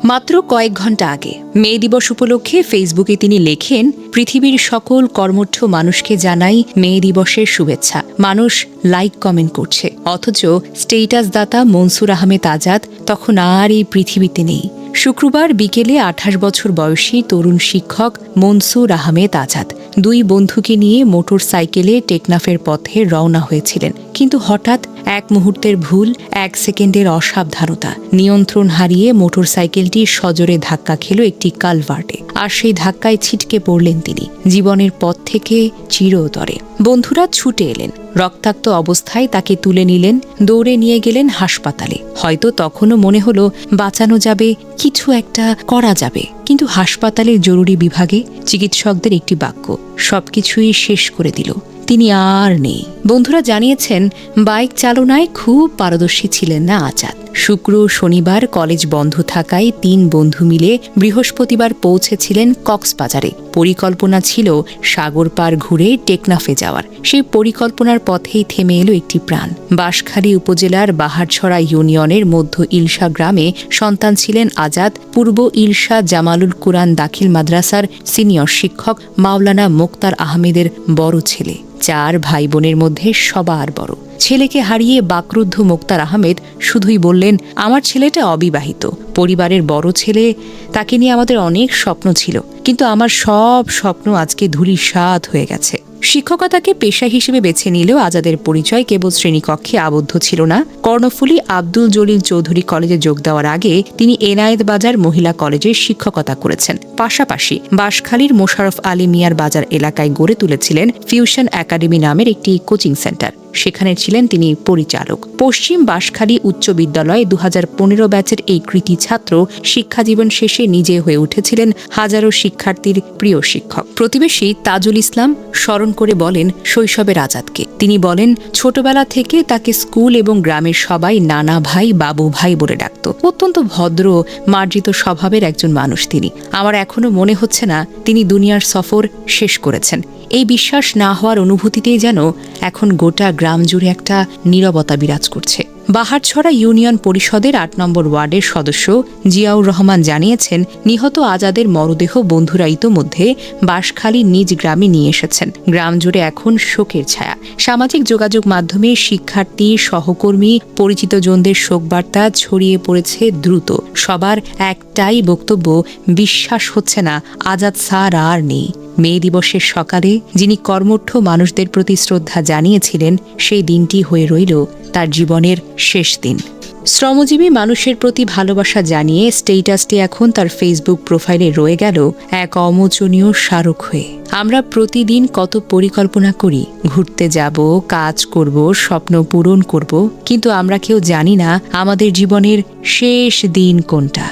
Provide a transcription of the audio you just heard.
মাত্র কয়েক ঘন্টা আগে মে দিবস উপলক্ষে ফেসবুকে তিনি লেখেন, পৃথিবীর সকল কর্মঠ মানুষকে জানাই মে দিবসের শুভেচ্ছা। মানুষ লাইক কমেন্ট করছে, অথচ স্টেটাস দাতা মনসুর আহমেদ আজাদ তখন আর এই পৃথিবীতে নেই। শুক্রবার বিকেলে ২৮ বছর বয়সী তরুণ শিক্ষক মনসুর আহমেদ আজাদ দুই বন্ধুকে নিয়ে মোটর সাইকেলে টেকনাফের পথে রওনা হয়েছিলেন। কিন্তু হঠাৎ এক মুহূর্তের ভুল, এক সেকেন্ডের অসাবধানতা, নিয়ন্ত্রণ হারিয়ে মোটর সাইকেলটি সজোরে ধাক্কা খেল একটি কালভার্টে। আর সেই ধাক্কায় ছিটকে পড়লেন তিনি, জীবনের পথ থেকে চিরতরে। বন্ধুরা ছুটে এলেন, রক্তাক্ত অবস্থায় তাকে তুলে নিলেন, দৌড়ে নিয়ে গেলেন হাসপাতালে। হয়তো তখনও মনে হলো বাঁচানো যাবে, কিছু একটা করা যাবে। কিন্তু হাসপাতালের জরুরি বিভাগে চিকিৎসকদের একটি বাক্য সবকিছুই শেষ করে দিল, তিনি আর নেই। বন্ধুরা জানিয়েছেন, বাইক চালনায় খুব পারদর্শী ছিলেন না আজাদ। শুক্র শনিবার কলেজ বন্ধ থাকায় ৩ বন্ধু মিলে বৃহস্পতিবার পৌঁছেছিলেন কক্সবাজারে। পরিকল্পনা ছিল সাগর পার ঘুরে টেকনাফে যাওয়ার। সেই পরিকল্পনার পথেই থেমে এলো একটি প্রাণ। বাঁশখালী উপজেলার বাহারছড়া ইউনিয়নের মধ্য ইলশা গ্রামে সন্তান ছিলেন আজাদ। পূর্ব ইলশা জামালুল কুরআন দাখিল মাদ্রাসার সিনিয়র শিক্ষক মাওলানা মোক্তার আহমেদের বড় ছেলে। 4 ভাই বোনের মধ্যে সবার বড়। ছেলেকে হারিয়ে বাকরুদ্ধ মোক্তার আহমেদ শুধুই বললেন, আমার ছেলেটা অবিবাহিত, পরিবারের বড় ছেলে, তাকে নিয়ে আমাদের অনেক স্বপ্ন ছিল, কিন্তু আমার সব স্বপ্ন আজকে ধূলিসাৎ হয়ে গেছে। শিক্ষকতাকে পেশা হিসেবে বেছে নিলেও আজাদের পরিচয় কেবল শ্রেণীকক্ষে আবদ্ধ ছিল না। কর্ণফুলী আব্দুল জলিল চৌধুরী কলেজে যোগ দেওয়ার আগে তিনি এনায়েত বাজার মহিলা কলেজে শিক্ষকতা করেছেন। পাশাপাশি বাঁশখালীর মোশাররফ আলী মিয়ার বাজার এলাকায় গড়ে তুলেছিলেন ফিউশন একাডেমি নামের একটি কোচিং সেন্টার। সেখানে ছিলেন তিনি পরিচালক। পশ্চিম বাঁশখালী উচ্চ বিদ্যালয়ে ২০১৫ ব্যাচের এই কৃতি ছাত্র শিক্ষাজীবন শেষে নিজে হয়ে উঠেছিলেন হাজারো শিক্ষার্থীর প্রিয় শিক্ষক। প্রতিবেশী তাজুল ইসলাম স্মরণ করে বলেন শৈশবের আজাদকে। তিনি বলেন, ছোটবেলা থেকে তাকে স্কুল এবং গ্রামের সবাই নানা ভাই, বাবু ভাই বলে ডাকত। অত্যন্ত ভদ্র, মার্জিত স্বভাবের একজন মানুষ তিনি। আমার এখনো মনে হচ্ছে না তিনি দুনিয়ার সফর শেষ করেছেন। এই বিশ্বাস না হওয়ার অনুভূতিতেই যেন এখন গোটা গ্রাম জুড়ে একটা নীরবতা বিরাজ করছে। বাহারছড়া ইউনিয়ন পরিষদের ৮ নম্বর ওয়ার্ডের সদস্য জিয়াউর রহমান জানিয়েছেন, নিহত আজাদের মরদেহ বন্ধুরা ইতোমধ্যে বাঁশখালী নিজ গ্রামে নিয়ে এসেছেন। গ্রাম জুড়ে এখন শোকের ছায়া। সামাজিক যোগাযোগ মাধ্যমে শিক্ষার্থী, সহকর্মী, পরিচিতজনদের শোকবার্তা ছড়িয়ে পড়েছে দ্রুত। সবার একটাই বক্তব্য, বিশ্বাস হচ্ছে না আজাদ স্যার আর নেই। মে দিবসের সকালে যিনি কর্মঠ মানুষদের প্রতি শ্রদ্ধা জানিয়েছিলেন, সেই দিনটি হয়ে রইল তার জীবনের শেষ দিন। শ্রমজীবী মানুষের প্রতি ভালোবাসা জানিয়ে স্টেটাসটি এখন তার ফেসবুক প্রোফাইলে রয়ে গেল এক অমোচনীয় স্মারক হয়ে। আমরা প্রতিদিন কত পরিকল্পনা করি, ঘুরতে যাব, কাজ করব, স্বপ্ন পূরণ করব, কিন্তু আমরা কেউ জানি না আমাদের জীবনের শেষ দিন কোনটা।